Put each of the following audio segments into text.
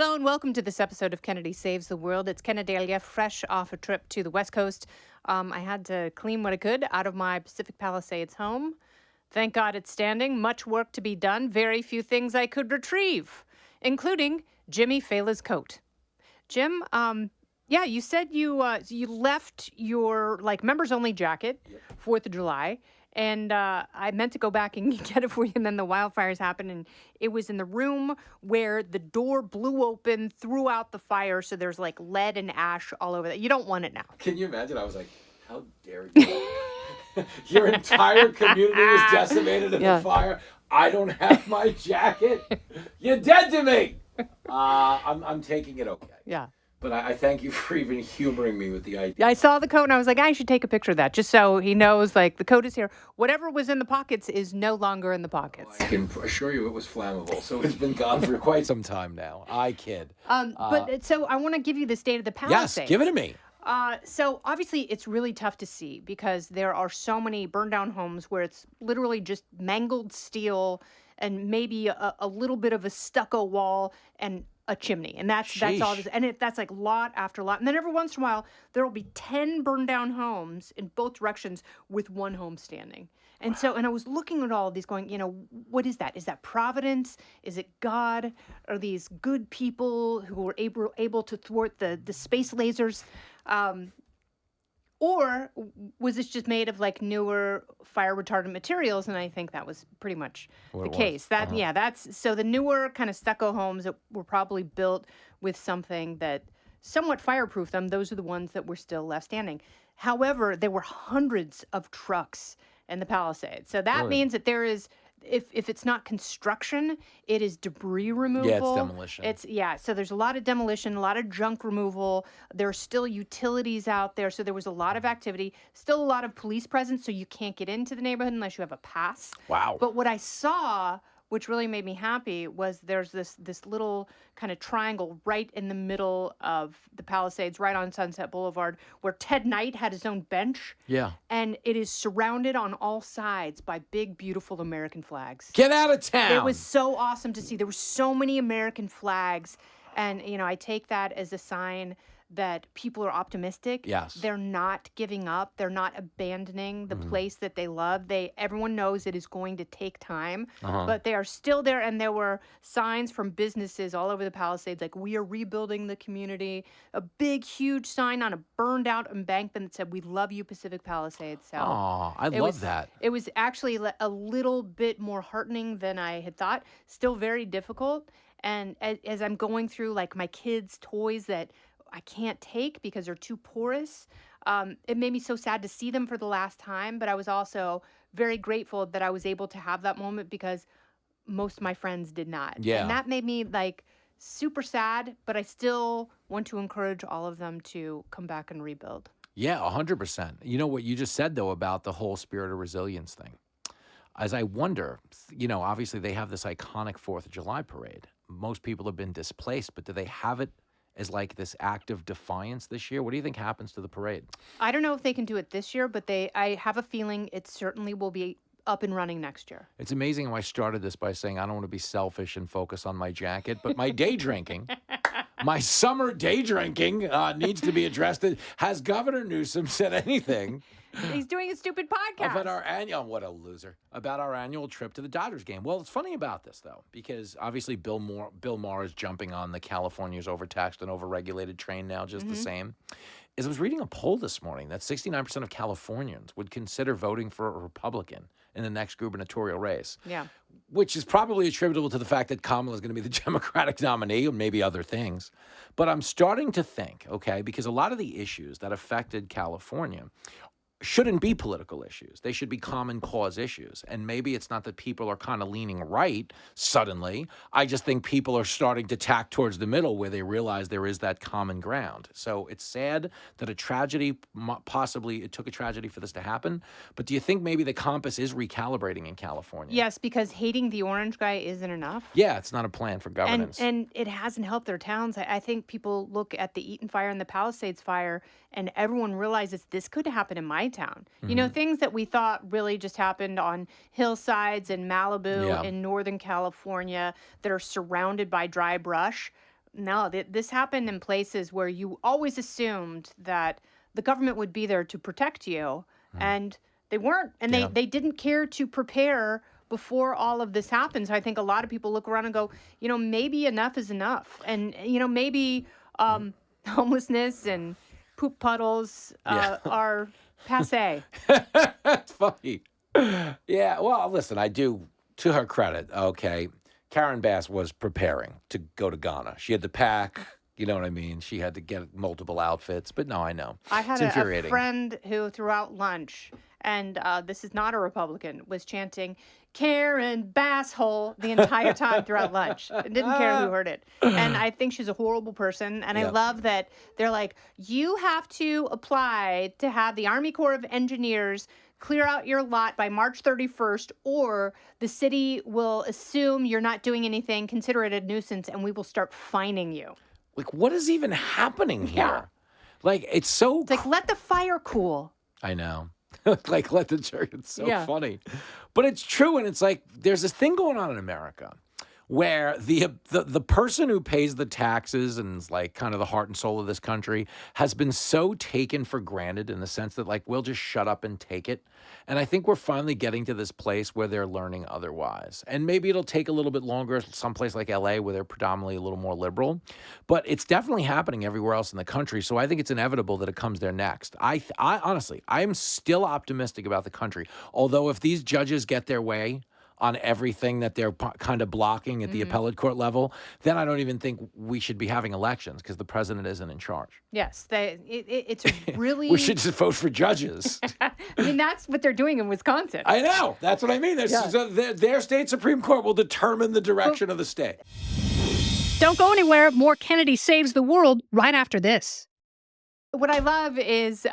Hello and welcome to this episode of Kennedy Saves the World. It's Kennedalia, fresh off a trip to the West Coast. I had to clean what I could out of my Pacific Palisades home. Thank God it's standing. Much work to be done. Very few things I could retrieve, including Jimmy Fela's coat. Jim, you said you left your members only jacket, 4th of July. And I meant to go back and get it for you, and then the wildfires happened, and it was in the room where the door blew open, threw out the fire, so there's lead and ash all over that. You don't want it now. Can you imagine? I was like, how dare you? Your entire community was decimated in the fire. I don't have my jacket. You're dead to me. I'm taking it okay. Yeah. But I thank you for even humoring me with the idea. Yeah, I saw the coat and I was like, I should take a picture of that just so he knows, the coat is here. Whatever was in the pockets is no longer in the pockets. I can assure you it was flammable, so it's been gone for quite some time now. I kid. So I want to give you the state of the Palisades. Yes, give it to me. So obviously it's really tough to see because there are so many burned down homes where it's literally just mangled steel and maybe a little bit of a stucco wall and a chimney, and that's all. That's lot after lot, and then every once in a while there will be 10 burned down homes in both directions with one home standing. And so, and I was looking at all of these, going, what is that? Is that Providence? Is it God? Are these good people who were able to thwart the space lasers? Or was this just made of newer fire retardant materials? And I think that was pretty much the case. So the newer kind of stucco homes that were probably built with something that somewhat fireproofed them, those are the ones that were still left standing. However, there were hundreds of trucks in the Palisades. So that means that there is, if it's not construction, it is debris removal. Yeah, it's demolition. So there's a lot of demolition, a lot of junk removal. There are still utilities out there. So there was a lot of activity, still a lot of police presence. So you can't get into the neighborhood unless you have a pass. Wow. But what I saw, which really made me happy, was there's this little kind of triangle right in the middle of the Palisades, right on Sunset Boulevard, where Ted Knight had his own bench. Yeah. And it is surrounded on all sides by big, beautiful American flags. Get out of town. It was so awesome to see. There were so many American flags. And, I take that as a sign that people are optimistic. Yes. They're not giving up. They're not abandoning the place that they love. Everyone knows it is going to take time, but they are still there. And there were signs from businesses all over the Palisades, we are rebuilding the community. A big, huge sign on a burned out embankment that said, "We love you, Pacific Palisades." So I love that. It was actually a little bit more heartening than I had thought. Still very difficult. And as I'm going through my kids' toys that I can't take because they're too porous. It made me so sad to see them for the last time, but I was also very grateful that I was able to have that moment because most of my friends did not. Yeah. And that made me super sad, but I still want to encourage all of them to come back and rebuild. Yeah, 100%. You know what you just said, though, about the whole spirit of resilience thing. As I wonder, obviously they have this iconic 4th of July parade. Most people have been displaced, but do they have it as this act of defiance this year? What do you think happens to the parade? I don't know if they can do it this year, but I have a feeling it certainly will be up and running next year. It's amazing how I started this by saying I don't want to be selfish and focus on my jacket, but my day drinking, my summer day drinking needs to be addressed. Has Governor Newsom said anything? He's doing a stupid podcast. About our annual, what a loser, about our annual trip to the Dodgers game. Well, it's funny about this, though, because obviously Bill Maher is jumping on the California's overtaxed and overregulated train now just the same. As I was reading a poll this morning that 69% of Californians would consider voting for a Republican in the next gubernatorial race. Yeah. Which is probably attributable to the fact that Kamala is going to be the Democratic nominee, or maybe other things. But I'm starting to think, because a lot of the issues that affected California shouldn't be political issues. They should be common cause issues. And maybe it's not that people are kind of leaning right suddenly. I just think people are starting to tack towards the middle where they realize there is that common ground. So it's sad that a tragedy, possibly it took a tragedy for this to happen. But do you think maybe the compass is recalibrating in California? Yes, because hating the orange guy isn't enough. Yeah, it's not a plan for governance. And it hasn't helped their towns. I think people look at the Eaton fire and the Palisades fire, and everyone realizes this could happen in my town. Things that we thought really just happened on hillsides in Malibu in Northern California that are surrounded by dry brush. No, this happened in places where you always assumed that the government would be there to protect you, and they weren't, and Yeah. they didn't care to prepare before all of this happened. So I think a lot of people look around and go, maybe enough is enough, and maybe homelessness and poop puddles Yeah. are passe. That's funny. Yeah. Well, listen, I do, to her credit, okay, Karen Bass was preparing to go to Ghana. She had to pack, you know what I mean? She had to get multiple outfits. But no, I know. I It's had a infuriating. friend who, throughout lunch, and this is not a Republican, was chanting Karen Basshole the entire time throughout lunch. And didn't care who heard it. And I think she's a horrible person. And I Yep. love that they're like, you have to apply to have the Army Corps of Engineers clear out your lot by March 31st, or the city will assume you're not doing anything, consider it a nuisance, and we will start fining you. Like, what is even happening here? Yeah. Like, it's so. It's like, let the fire cool. I know. Like, let the jerk. It's so Yeah. funny. But it's true. And it's like, there's this thing going on in America where the person who pays the taxes and is like kind of the heart and soul of this country has been so taken for granted in the sense that, like, we'll just shut up and take it. And I think we're finally getting to this place where they're learning otherwise. And maybe it'll take a little bit longer someplace like LA where they're predominantly a little more liberal. But it's definitely happening everywhere else in the country. So I think it's inevitable that it comes there next. I honestly, I'm still optimistic about the country. Although if these judges get their way on everything that they're kind of blocking at the appellate court level, then I don't even think we should be having elections because the president isn't in charge. Yes, it's a really. We should just vote for judges. I mean, that's what they're doing in Wisconsin. I know. That's what I mean. So their state Supreme Court will determine the direction of the state. Don't go anywhere. More Kennedy Saves the World right after this. What I love is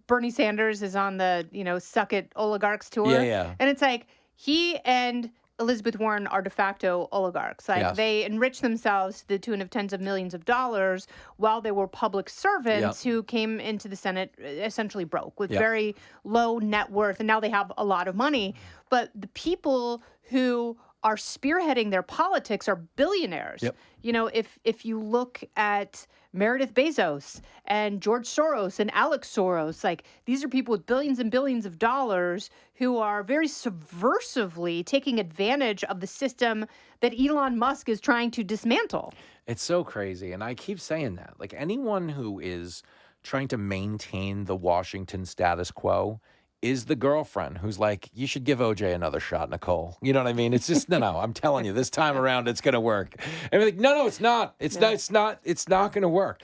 Bernie Sanders is on the Suck It Oligarchs tour. Yeah. And it's like he and Elizabeth Warren are de facto oligarchs. Like Yes. they enrich themselves to the tune of tens of millions of dollars while they were public servants who came into the Senate essentially broke with very low net worth. And now they have a lot of money. But the people who are spearheading their politics are billionaires. Yep. If you look at Meredith Bezos and George Soros and Alex Soros, like these are people with billions and billions of dollars who are very subversively taking advantage of the system that Elon Musk is trying to dismantle. It's so crazy. And I keep saying that. Like, anyone who is trying to maintain the Washington status quo is the girlfriend who's like, you should give OJ another shot, Nicole. You know what I mean? It's just, no, I'm telling you, this time around, it's going to work. And we're like, no, it's not. It's not going to work.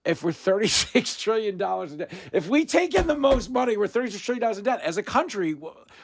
If we're $36 trillion in debt, if we take in the most money, we're $36 trillion in debt. As a country,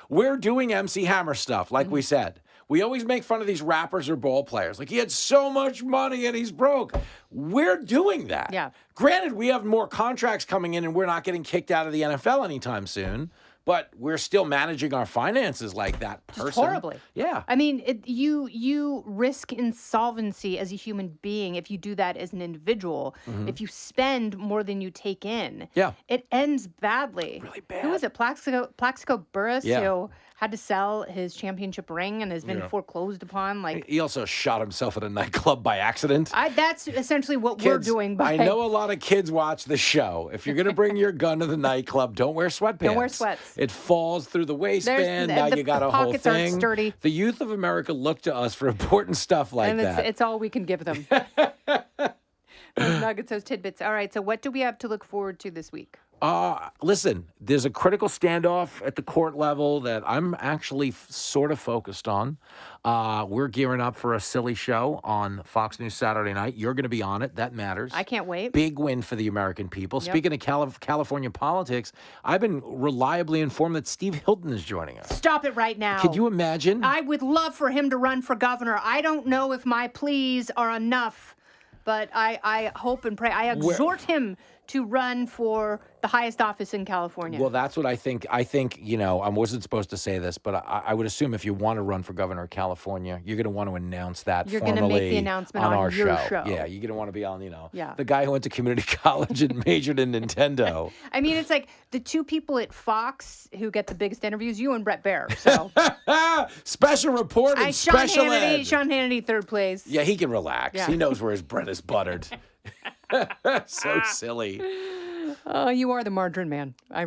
we're doing MC Hammer stuff, like we said. We always make fun of these rappers or ball players. Like, he had so much money and he's broke. We're doing that. Yeah. Granted, we have more contracts coming in and we're not getting kicked out of the NFL anytime soon. But we're still managing our finances like that person. Just horribly. Yeah. I mean, you risk insolvency as a human being if you do that as an individual. If you spend more than you take in, it ends badly. Really bad. Who was it? Plaxico Burress, Yeah. who had to sell his championship ring and has been foreclosed upon. Like, He also shot himself at a nightclub by accident. that's essentially what we're Kids, doing. I know a lot of kids watch the show. If you're going to bring your gun to the nightclub, don't wear sweatpants. Don't wear sweats. It falls through the waistband. Now you got the a whole pockets aren't thing. sturdy. The youth of America look to us for important stuff like and that. it's all we can give them. Those nuggets, those tidbits. All right, so what do we have to look forward to this week? Listen, there's a critical standoff at the court level that I'm actually sort of focused on. We're gearing up for a silly show on Fox News Saturday night. You're going to be on it. That matters. I can't wait. Big win for the American people. Speaking of California politics, I've been reliably informed that Steve Hilton is joining us. Stop it right now. Could you imagine? I would love for him to run for governor. I don't know if my pleas are enough, but I hope and pray. I exhort him to run for the highest office in California. Well, that's what I think. I think, I wasn't supposed to say this, but I would assume if you want to run for governor of California, you're going to want to announce that You're going to formally make the announcement on on our your show. show. Yeah, you're going to want to be on, Yeah. the guy who went to community college and majored in Nintendo. I mean, it's like the two people at Fox who get the biggest interviews, you and Brett Baer. So Special report and special ed. Sean Hannity, third place. Yeah, he can relax. Yeah. He knows where his bread is buttered. So silly. Oh, you are the margarine man. I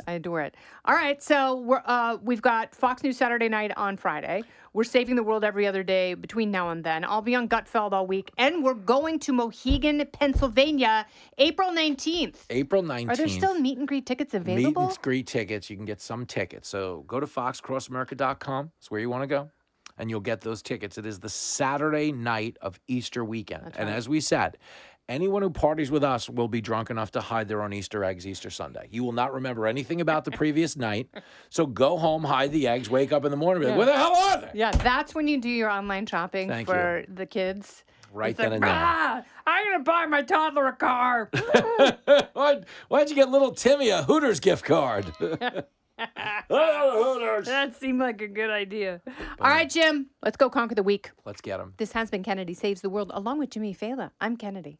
adore it. All right, so we've got Fox News Saturday night on Friday. We're saving the world every other day between now and then. I'll be on Gutfeld all week, and we're going to Mohegan, Pennsylvania, April 19th. April 19th. Are there still meet and greet tickets available? Meet and greet tickets. You can get some tickets. So go to foxcrossamerica.com. That's where you want to go. And you'll get those tickets. It is the Saturday night of Easter weekend. That's and right. as we said, anyone who parties with us will be drunk enough to hide their own Easter eggs Easter Sunday. You will not remember anything about the previous night. So go home, hide the eggs, wake up in the morning, and be like, where the hell are they? Yeah, that's when you do your online shopping for the kids. Right It's then like, and there. I'm going to buy my toddler a car. Why'd you get little Timmy a Hooters gift card? Oh, Hooters. That seemed like a good idea. All right, Jim, let's go conquer the week. Let's get them. This has been Kennedy Saves the World, along with Jimmy Fallon. I'm Kennedy.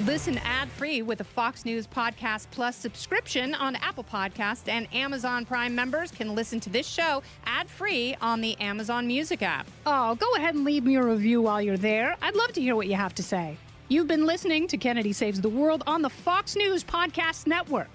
Listen ad-free with a Fox News Podcast Plus subscription on Apple Podcasts, and Amazon Prime members can listen to this show ad-free on the Amazon Music app. Oh, go ahead and leave me a review while you're there. I'd love to hear what you have to say. You've been listening to Kennedy Saves the World on the Fox News Podcast Network.